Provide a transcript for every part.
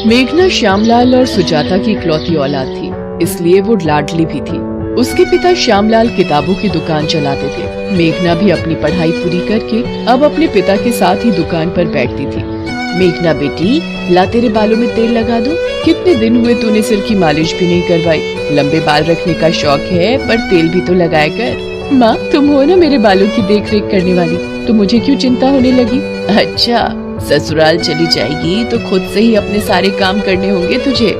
मेघना श्यामलाल और सुजाता की इकलौती औलाद थी, इसलिए वो लाडली भी थी। उसके पिता श्यामलाल किताबों की दुकान चलाते थे। मेघना भी अपनी पढ़ाई पूरी करके अब अपने पिता के साथ ही दुकान पर बैठती थी। मेघना बेटी, ला तेरे बालों में तेल लगा दूं? कितने दिन हुए तूने सिर की मालिश भी नहीं करवाई। लंबे बाल रखने का शौक है पर तेल भी तो लगाया कर। माँ, तुम हो ना मेरे बालों की देख रेख करने वाली, तो मुझे क्यों चिंता होने लगी? अच्छा, ससुराल चली जाएगी तो खुद से ही अपने सारे काम करने होंगे तुझे।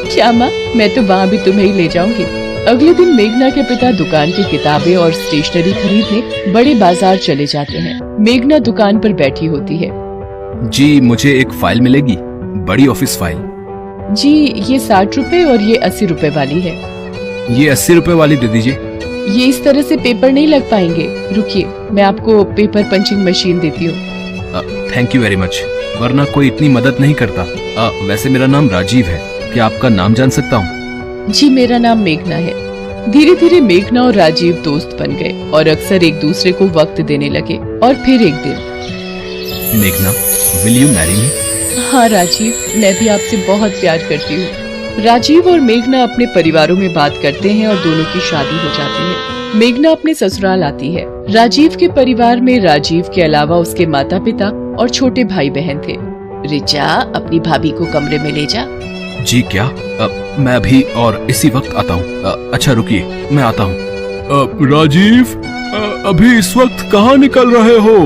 क्या माँ, मैं तो वहाँ भी तुम्हें ही ले जाऊंगी। अगले दिन मेघना के पिता दुकान की किताबें और स्टेशनरी खरीदने बड़े बाजार चले जाते हैं। मेघना दुकान पर बैठी होती है। जी, मुझे एक फाइल मिलेगी, बड़ी ऑफिस फाइल। जी, ये 60 रुपए और ये 80 रुपए वाली है। ये 80 रुपए वाली दे दीजिए। ये इस तरह से पेपर नहीं लग पाएंगे, रुकिए मैं आपको पेपर पंचिंग मशीन देती हूँ। थैंक यू वेरी मच, वरना कोई इतनी मदद नहीं करता। वैसे मेरा नाम राजीव है, क्या आपका नाम जान सकता हूँ? जी, मेरा नाम मेघना है। धीरे धीरे मेघना और राजीव दोस्त बन गए और अक्सर एक दूसरे को वक्त देने लगे। और फिर एक दिन, मेघना, विल यू मैरी मी? हाँ राजीव, मैं भी आपसे बहुत प्यार करती हूँ। राजीव और मेघना अपने परिवारों में बात करते हैं और दोनों की शादी हो जाती है। मेघना अपने ससुराल आती है। राजीव के परिवार में राजीव के अलावा उसके माता पिता और छोटे भाई बहन थे। रिचा, अपनी भाभी को कमरे में ले जा। जी क्या? मैं अभी और इसी वक्त आता हूँ। अच्छा रुकिए, मैं आता हूँ। राजीव, अभी इस वक्त कहाँ निकल रहे हो?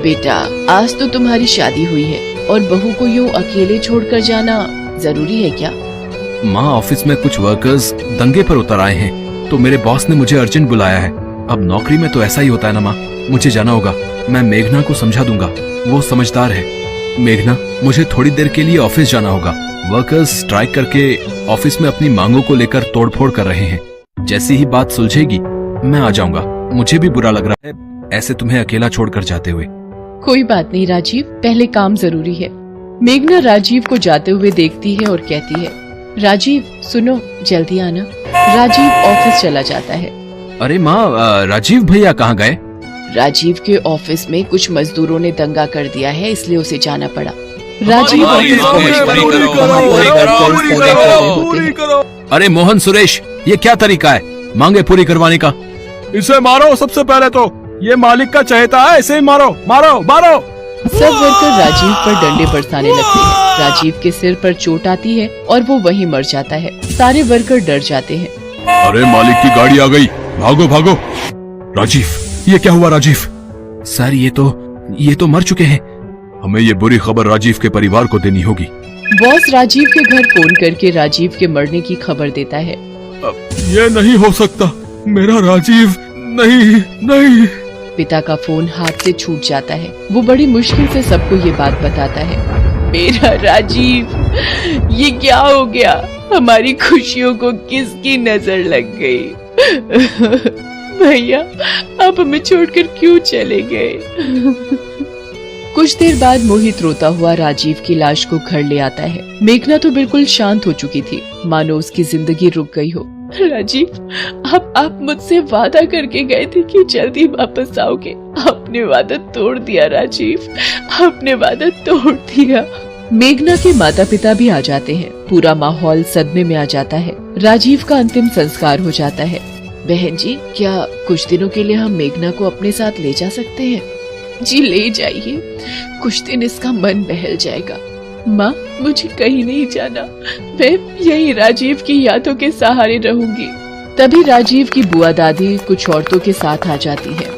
बेटा, आज तो तुम्हारी शादी हुई है और बहू को यूँ अकेले छोड़कर जाना जरूरी है क्या? माँ, ऑफिस में कुछ वर्कर्स दंगे पर उतर आए हैं, तो मेरे बॉस ने मुझे अर्जेंट बुलाया है। अब नौकरी में तो ऐसा ही होता है ना माँ, मुझे जाना होगा। मैं मेघना को समझा दूंगा, वो समझदार है। मेघना, मुझे थोड़ी देर के लिए ऑफिस जाना होगा। वर्कर्स स्ट्राइक करके ऑफिस में अपनी मांगों को लेकर तोड़फोड़ कर रहे हैं। जैसी ही बात सुलझेगी मैं आ जाऊंगा। मुझे भी बुरा लग रहा है ऐसे तुम्हें अकेला छोड़कर जाते हुए। कोई बात नहीं राजीव, पहले काम जरूरी है। मेघना राजीव को जाते हुए देखती है और कहती है, राजीव सुनो, जल्दी आना। राजीव ऑफिस चला जाता है। अरे माँ, राजीव भैया कहाँ गए? राजीव के ऑफिस में कुछ मजदूरों ने दंगा कर दिया है, इसलिए उसे जाना पड़ा। राजीव ऑफिस पहुंचकर, अरे मोहन, सुरेश, ये क्या तरीका है मांगे पूरी करवाने का? इसे मारो सबसे पहले तो, ये मालिक का चहेता है, इसे मारो मारो मारो। सब वर्कर राजीव पर डंडे बरसाने लगते हैं। राजीव के सिर पर चोट आती है और वो वहीं मर जाता है। सारे वर्कर डर जाते हैं। अरे मालिक की गाड़ी आ गई, भागो भागो। राजीव, ये क्या हुआ राजीव? सर, ये तो मर चुके हैं। हमें ये बुरी खबर राजीव के परिवार को देनी होगी। बॉस राजीव के घर फोन करके राजीव के मरने की खबर देता है। ये नहीं हो सकता, मेरा राजीव नहीं नहीं। पिता का फोन हाथ से छूट जाता है। वो बड़ी मुश्किल से सबको ये बात बताता है। मेरा राजीव, ये क्या हो गया? हमारी खुशियों को किसकी नजर लग गई? भैया, आप हमें छोड़कर क्यों चले गए? कुछ देर बाद मोहित रोता हुआ राजीव की लाश को घर ले आता है। मेघना तो बिल्कुल शांत हो चुकी थी, मानो उसकी जिंदगी रुक गई हो। राजीव, आप मुझसे वादा करके गए थे कि जल्दी वापस आओगे। आपने वादा तोड़ दिया राजीव, आपने वादा तोड़ दिया। मेघना के माता पिता भी आ जाते हैं। पूरा माहौल सदमे में आ जाता है। राजीव का अंतिम संस्कार हो जाता है। बहन जी, क्या कुछ दिनों के लिए हम मेघना को अपने साथ ले जा सकते हैं? जी ले जाइए, कुछ दिन इसका मन बहल जाएगा। माँ, मुझे कहीं नहीं जाना, मैं यही राजीव की यादों के सहारे रहूंगी। तभी राजीव की बुआ दादी कुछ औरतों के साथ आ जाती है।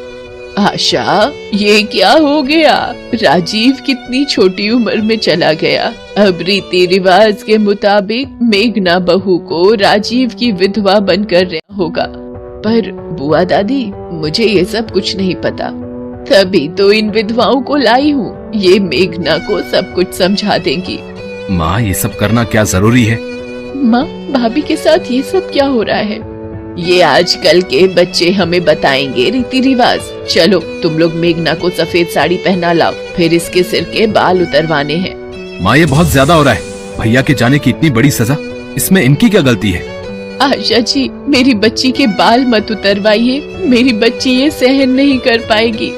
आशा, ये क्या हो गया? राजीव कितनी छोटी उम्र में चला गया। अब रीति रिवाज के मुताबिक मेघना बहू को राजीव की विधवा बनकर रहना होगा। पर बुआ दादी, मुझे ये सब कुछ नहीं पता, तभी तो इन विधवाओं को लाई हूँ। ये मेघना को सब कुछ समझा देंगी। माँ, ये सब करना क्या जरूरी है? माँ, भाभी के साथ ये सब क्या हो रहा है? ये आजकल के बच्चे हमें बताएंगे रीति रिवाज। चलो, तुम लोग मेघना को सफेद साड़ी पहना लाओ, फिर इसके सिर के बाल उतरवाने हैं। माँ, ये बहुत ज्यादा हो रहा है। भैया के जाने की इतनी बड़ी सजा, इसमें इनकी क्या गलती है? आशा जी, मेरी बच्ची के बाल मत उतरवाइए, मेरी बच्ची ये सहन नहीं कर पाएगी।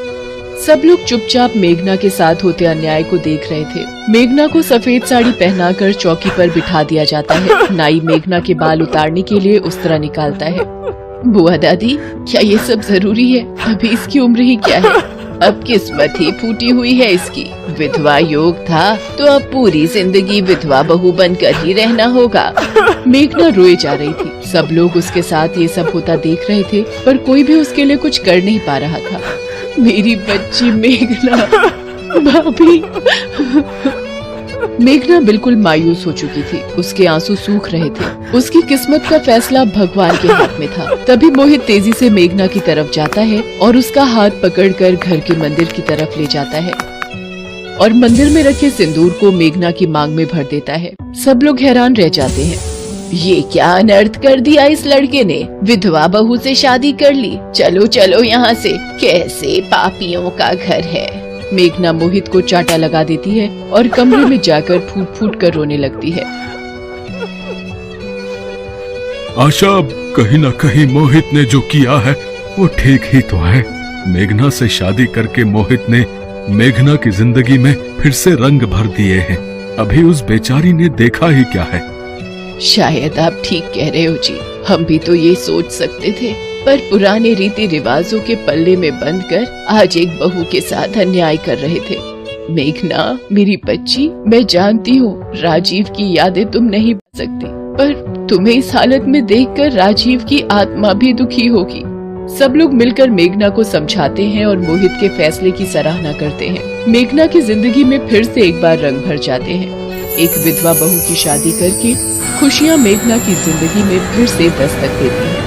सब लोग चुपचाप मेघना के साथ होते अन्याय को देख रहे थे। मेघना को सफेद साड़ी पहनाकर चौकी पर बिठा दिया जाता है। नाई मेघना के बाल उतारने के लिए उस्तरा निकालता है। बुआ दादी, क्या ये सब जरूरी है? अभी इसकी उम्र ही क्या है? अब किस्मत ही फूटी हुई है इसकी। विधवा योग था तो अब पूरी जिंदगी विधवा बहू बनकर ही रहना होगा। मेघना रोए जा रही थी। सब लोग उसके साथ ये सब होता देख रहे थे, पर कोई भी उसके लिए कुछ कर नहीं पा रहा था। मेरी बच्ची मेघना, भाभी। मेघना बिल्कुल मायूस हो चुकी थी। उसके आंसू सूख रहे थे। उसकी किस्मत का फैसला भगवान के हाथ में था। तभी मोहित तेजी से मेघना की तरफ जाता है और उसका हाथ पकड़कर घर के मंदिर की तरफ ले जाता है और मंदिर में रखे सिंदूर को मेघना की मांग में भर देता है। सब लोग हैरान रह जाते हैं। ये क्या अनर्थ कर दिया इस लड़के ने? विधवा बहू से शादी कर ली। चलो चलो यहाँ से, कैसे पापियों का घर है। मेघना मोहित को चाटा लगा देती है और कमरे में जाकर फूट फूट कर रोने लगती है। आशा, कहीं न कहीं मोहित ने जो किया है वो ठीक ही तो है। मेघना से शादी करके मोहित ने मेघना की जिंदगी में फिर से रंग भर दिए हैं। अभी उस बेचारी ने देखा ही क्या है। शायद आप ठीक कह रहे हो जी। हम भी तो ये सोच सकते थे, पर पुराने रीति रिवाजों के पल्ले में बंद कर आज एक बहू के साथ अन्याय कर रहे थे। मेघना मेरी बच्ची, मैं जानती हूँ राजीव की यादें तुम नहीं भूल सकती, पर तुम्हें इस हालत में देखकर राजीव की आत्मा भी दुखी होगी। सब लोग मिलकर मेघना को समझाते हैं और मोहित के फैसले की सराहना करते हैं। मेघना की जिंदगी में फिर से एक बार रंग भर जाते हैं। एक विधवा बहू की शादी करके खुशियाँ मेघना की जिंदगी में फिर से दस्तक देती हैं।